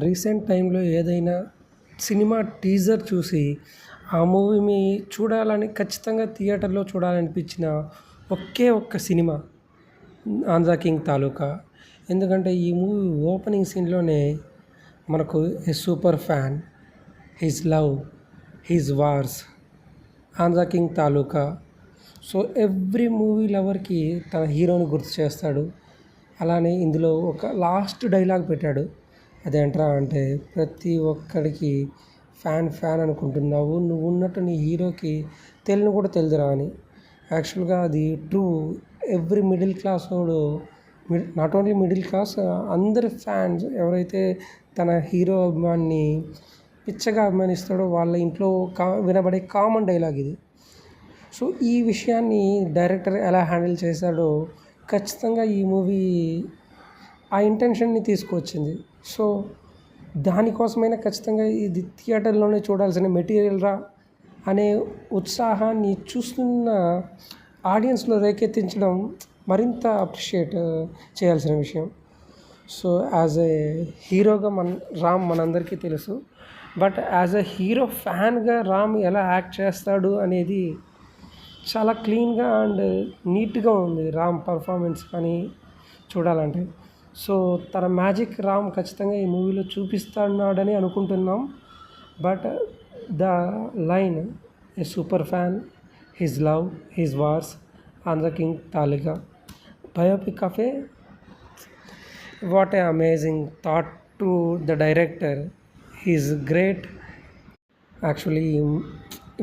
Recent టైంలో ఏదైనా cinema teaser చూసి ఆ మూవీని చూడాలని ఖచ్చితంగా థియేటర్లో చూడాలనిపించిన ఒకే ఒక్క సినిమా 'ఆంధ్ర కింగ్ తాలూకా'. ఎందుకంటే ఈ మూవీ ఓపెనింగ్ సీన్‌లోనే మనకు 'a super fan, his love, his wars, Andhra king Taluka'. So every movie లవర్కి తన హీరోని గుర్తు చేస్తాడు. అలానే ఇందులో ఒక లాస్ట్ డైలాగ్ పెట్టాడు. అదేంట్రా అంటే, ప్రతి ఒక్కడికి ఫ్యాన్ అనుకుంటున్నావు, నువ్వు ఉన్నట్టు నీ హీరోకి తెలియని కూడా తెలియదురా అని. యాక్చువల్గా అది ట్రూ. ఎవ్రీ మిడిల్ క్లాస్ వాడు, నాట్ ఓన్లీ మిడిల్ క్లాస్, అందరి ఫ్యాన్స్ ఎవరైతే తన హీరో అభిమాన్ని పిచ్చగా అభిమానిస్తాడో వాళ్ళ ఇంట్లో వినబడే కామన్ డైలాగ్ ఇది. సో ఈ విషయాన్ని డైరెక్టర్ ఎలా హ్యాండిల్ చేశాడో ఖచ్చితంగా ఈ మూవీ ఆ ఇంటెన్షన్ని తీసుకువచ్చింది. సో దానికోసమైనా ఖచ్చితంగా ఇది థియేటర్లోనే చూడాల్సిన మెటీరియల్ రా అనే ఉత్సాహాన్ని చూస్తున్న ఆడియన్స్లో రేకెత్తించడం మరింత అప్రిషియేట్ చేయాల్సిన విషయం. సో యాజ్ ఏ హీరోగా రామ్ మనందరికీ తెలుసు. బట్ యాజ్ ఎ హీరో ఫ్యాన్గా రామ్ ఎలా యాక్ట్ చేస్తాడు అనేది చాలా క్లీన్గా అండ్ నీట్గా ఉంది రామ్ పర్ఫార్మెన్స్ కానీ చూడాలంటే. సో తన మ్యాజిక్ రామ్ ఖచ్చితంగా ఈ మూవీలో చూపిస్తున్నాడని అనుకుంటున్నాం. But the line 'a super fan, his love, his wars, Andhra king Taluka' biopic of a what a amazing thought to the director. He's great. Actually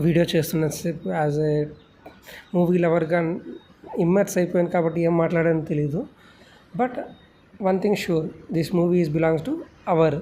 video చేస్తున్నసేపు యాజ్ ఏ మూవీ లవర్గా ఇమ్మర్స్ అయిపోయాను కాబట్టి ఏం మాట్లాడానో తెలీదు. But one thing sure, this movie belongs to our